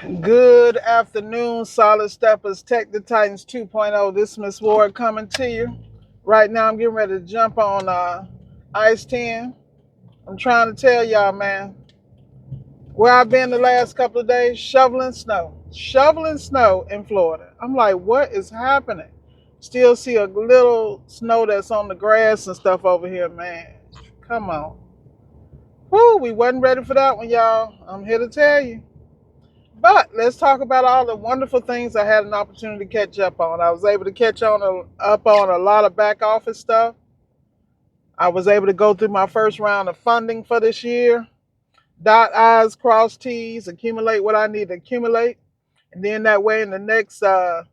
Good afternoon, Solid Steppers, Tech the Titans 2.0. This is Miss Ward coming to you. Right now, I'm getting ready to jump on Ice 10. I'm trying to tell y'all, man, where I've been the last couple of days, shoveling snow in Florida. I'm like, what is happening? Still see a little snow that's on the grass and stuff over here, man. Come on. Whoo, we wasn't ready for that one, y'all. I'm here to tell you. But let's talk about all the wonderful things I had an opportunity to catch up on. I was able to up on a lot of back office stuff. I was able to go through my first round of funding for this year, dot I's, cross T's, accumulate what I need to accumulate. And then that way in the next 30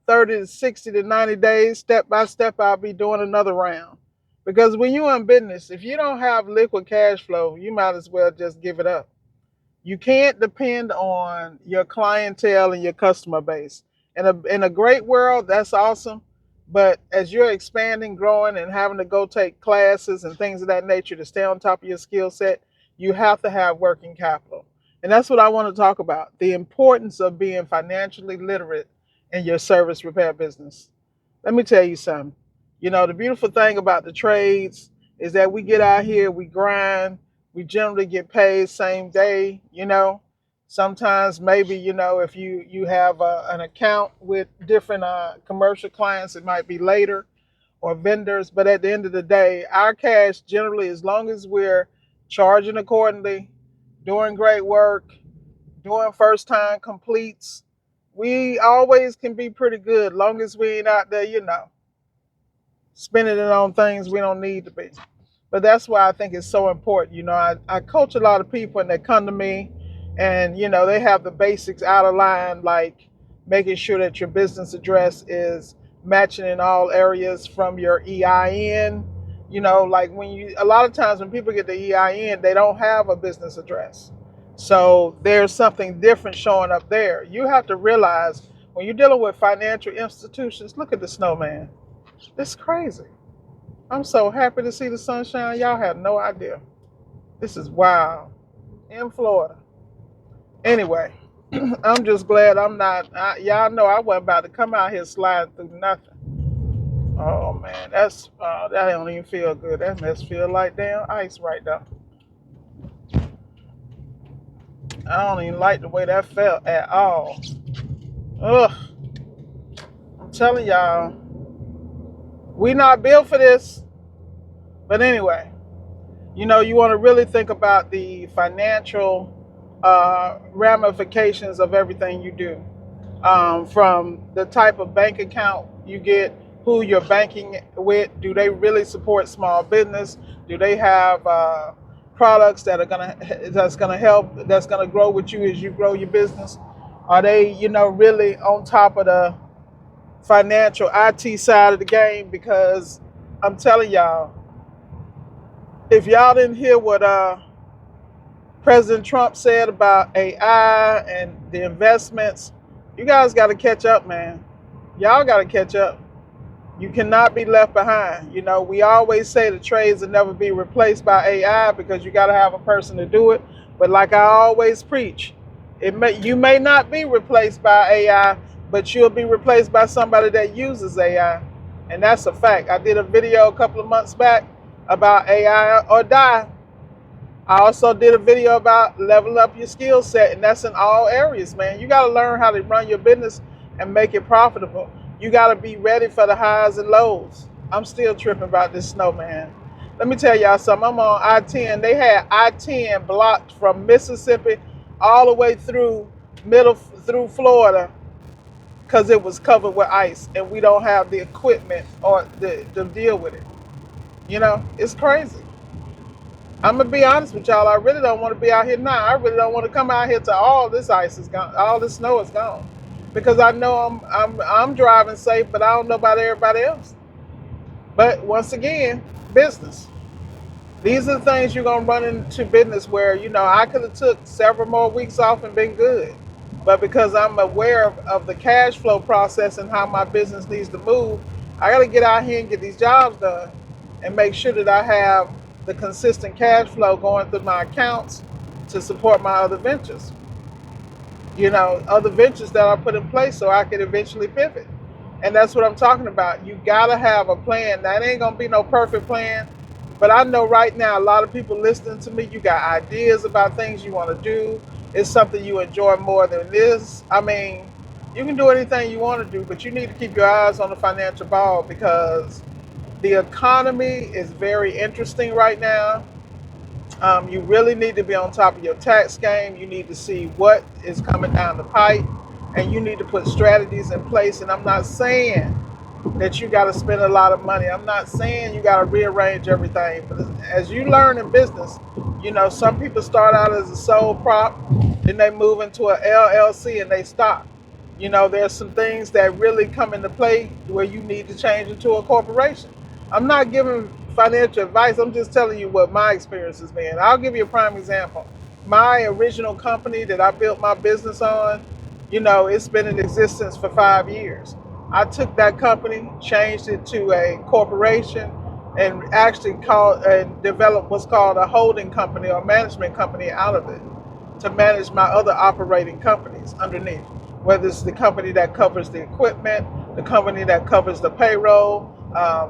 to 60 to 90 days, step by step, I'll be doing another round. Because when you're in business, if you don't have liquid cash flow, you might as well just give it up. You can't depend on your clientele and your customer base. In a great world, that's awesome. But as you're expanding, growing, and having to go take classes and things of that nature to stay on top of your skill set, you have to have working capital. And that's what I want to talk about, the importance of being financially literate in your service repair business. Let me tell you something. The beautiful thing about the trades is that we get out here, we grind, we generally get paid same day. Sometimes maybe, if you have an account with different commercial clients, it might be later, or vendors. But at the end of the day, our cash generally, as long as we're charging accordingly, doing great work, doing first time completes, we always can be pretty good, long as we ain't out there, spending it on things we don't need to be. But that's why I think it's so important. I coach a lot of people and they come to me and, they have the basics out of line, like making sure that your business address is matching in all areas from your EIN. Like a lot of times when people get the EIN, they don't have a business address. So there's something different showing up there. You have to realize when you're dealing with financial institutions, look at the snowman. It's crazy. I'm so happy to see the sunshine. Y'all have no idea. This is wild in Florida. Anyway, I'm just glad I'm not. Y'all know I wasn't about to come out here sliding through nothing. Oh man, that don't even feel good. That must feel like damn ice right now. I don't even like the way that felt at all. Ugh, I'm telling y'all, we not built for this. But anyway, you want to really think about the financial ramifications of everything you do, from the type of bank account you get, who you're banking with. Do they really support small business? Do they have products that's gonna help, that's gonna grow with you as you grow your business? Are they, really on top of the financial IT side of the game? Because I'm telling y'all, if y'all didn't hear what President Trump said about AI and the investments, you guys got to catch up, man. Y'all got to catch up. You cannot be left behind. We always say the trades will never be replaced by AI because you got to have a person to do it. But like I always preach, you may not be replaced by AI, but you'll be replaced by somebody that uses AI. And that's a fact. I did a video a couple of months back about AI or die. I also did a video about leveling up your skill set, and that's in all areas, man. You got to learn how to run your business and make it profitable. You got to be ready for the highs and lows. I'm still tripping about this snow, man. Let me tell y'all something. I'm on I-10. They had I-10 blocked from Mississippi all the way through Florida because it was covered with ice, and we don't have the equipment or to deal with it. It's crazy. I'm gonna be honest with y'all. I really don't want to be out here now. I really don't want to come out here till all this ice is gone, all this snow is gone, because I know I'm driving safe, but I don't know about everybody else. But once again, business. These are the things you're gonna run into business where I could have took several more weeks off and been good, but because I'm aware of the cash flow process and how my business needs to move, I got to get out here and get these jobs done and make sure that I have the consistent cash flow going through my accounts to support my other ventures. other ventures that I put in place so I could eventually pivot. And that's what I'm talking about. You gotta have a plan. That ain't gonna be no perfect plan, but I know right now a lot of people listening to me, you got ideas about things you want to do. It's something you enjoy more than this. I mean, you can do anything you want to do, but you need to keep your eyes on the financial ball because the economy is very interesting right now. You really need to be on top of your tax game. You need to see what is coming down the pipe, and you need to put strategies in place. And I'm not saying that you got to spend a lot of money. I'm not saying you got to rearrange everything. But as you learn in business, some people start out as a sole prop, then they move into an LLC and they stop. There's some things that really come into play where you need to change into a corporation. I'm not giving financial advice. I'm just telling you what my experience has been. I'll give you a prime example. My original company that I built my business on, it's been in existence for 5 years. I took that company, changed it to a corporation, and actually called and developed what's called a holding company or management company out of it to manage my other operating companies underneath. Whether it's the company that covers the equipment, the company that covers the payroll,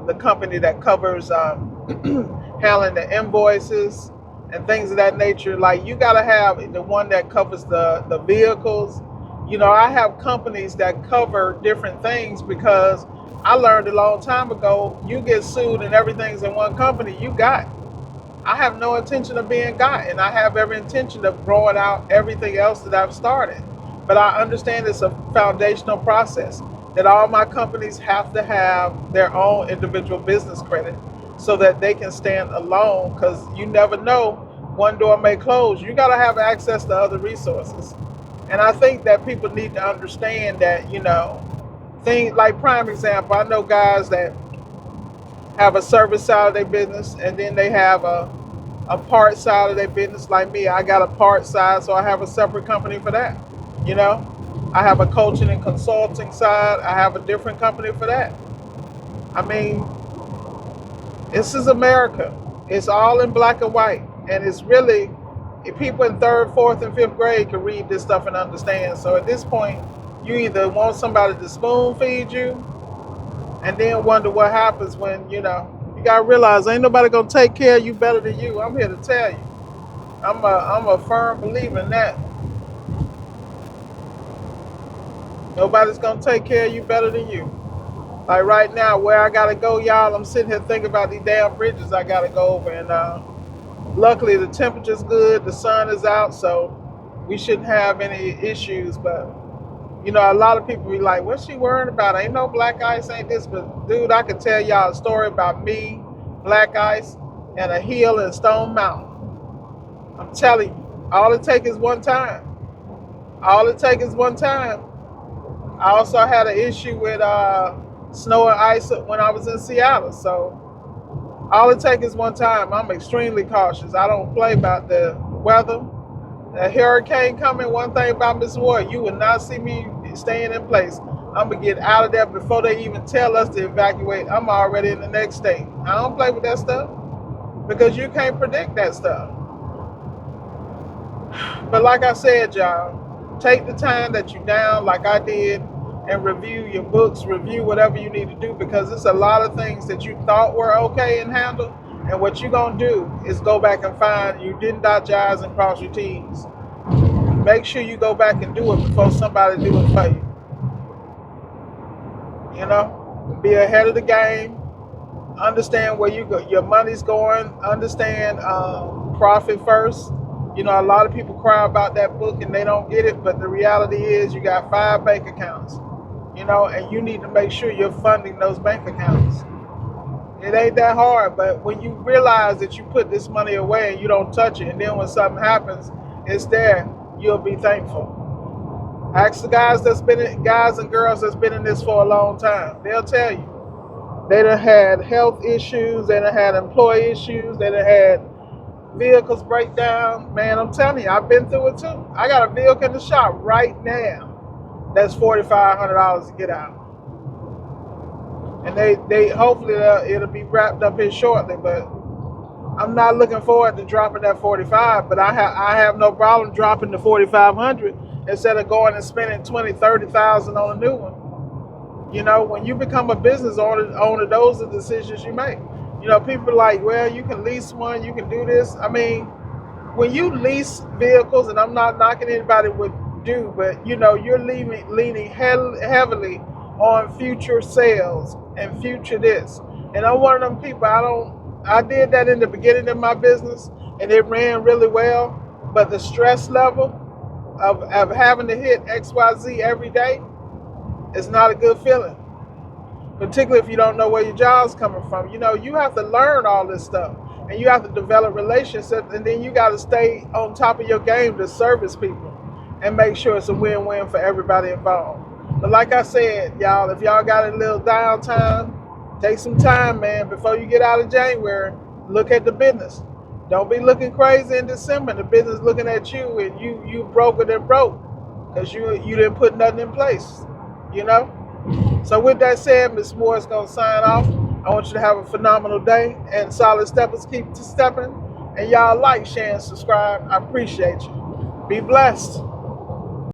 the company that covers handling the invoices and things of that nature. Like you got to have the one that covers the vehicles. I have companies that cover different things because I learned a long time ago, you get sued and everything's in one company, you got. I have no intention of being got, and I have every intention of growing out everything else that I've started. But I understand it's a foundational process that all my companies have to have their own individual business credit so that they can stand alone because you never know, one door may close. You got to have access to other resources. And I think that people need to understand that, things like prime example, I know guys that have a service side of their business and then they have a part side of their business like me. I got a part side, so I have a separate company for that. You know, I have a coaching and consulting side. I have a different company for that. I mean, this is America. It's all in black and white, and it's really if people in third, fourth, and fifth grade can read this stuff and understand. So at this point, you either want somebody to spoon feed you, and then wonder what happens when you gotta realize ain't nobody gonna take care of you better than you. I'm here to tell you. I'm a firm believer in that. Nobody's gonna take care of you better than you. Like right now, where I gotta go, y'all, I'm sitting here thinking about these damn bridges I gotta go over, and luckily the temperature's good, the sun is out, so we shouldn't have any issues. But a lot of people be like, "What's she worrying about? Ain't no black ice, ain't this?" But dude, I could tell y'all a story about me, black ice, and a hill in Stone Mountain. I'm telling you, all it takes is one time. All it takes is one time. I also had an issue with snow and ice when I was in Seattle. So all it takes is one time. I'm extremely cautious. I don't play about the weather. A hurricane coming, one thing about Miss Ward, you will not see me staying in place. I'm going to get out of there before they even tell us to evacuate. I'm already in the next state. I don't play with that stuff because you can't predict that stuff. But like I said, y'all, take the time that you down like I did and review your books, review whatever you need to do because it's a lot of things that you thought were okay and handled. And what you're going to do is go back and find you didn't dot your I's and cross your T's. Make sure you go back and do it before somebody do it for you. Be ahead of the game. Understand where your money's going. Understand profit first. A lot of people cry about that book and they don't get it, but the reality is you got 5 bank accounts. And you need to make sure you're funding those bank accounts. It ain't that hard, but when you realize that you put this money away and you don't touch it, and then when something happens, it's there, you'll be thankful. Ask the guys and girls that's been in this for a long time. They'll tell you. They done had health issues, they done had employee issues, they done had vehicles break down. Man, I'm telling you, I've been through it too. I got a vehicle in the shop right now that's $4,500 to get out. And they hopefully it'll be wrapped up here shortly, but I'm not looking forward to dropping that 45. But I have no problem dropping the 4,500 instead of going and spending 20, 30,000 on a new one. You know, when you become a business owner, those are decisions you make. You know, people are like, well, you can lease one, you can do this. I mean, when you lease vehicles, and I'm not knocking anybody would do, but you know, you're leaning heavily on future sales and future this. And I'm one of them people. I did that in the beginning of my business, and it ran really well. But the stress level of having to hit XYZ every day is not a good feeling, particularly if you don't know where your job's coming from. You know, you have to learn all this stuff, and you have to develop relationships, and then you got to stay on top of your game to service people and make sure it's a win-win for everybody involved. But like I said, y'all, if y'all got a little downtime, take some time, man, before you get out of January. Look at the business. Don't be looking crazy in December. The business looking at you, and you broker than broke because you didn't put nothing in place. You know. So with that said, Ms. Moore is going to sign off. I want you to have a phenomenal day, and solid steppers keep stepping. And y'all like, share, and subscribe. I appreciate you. Be blessed.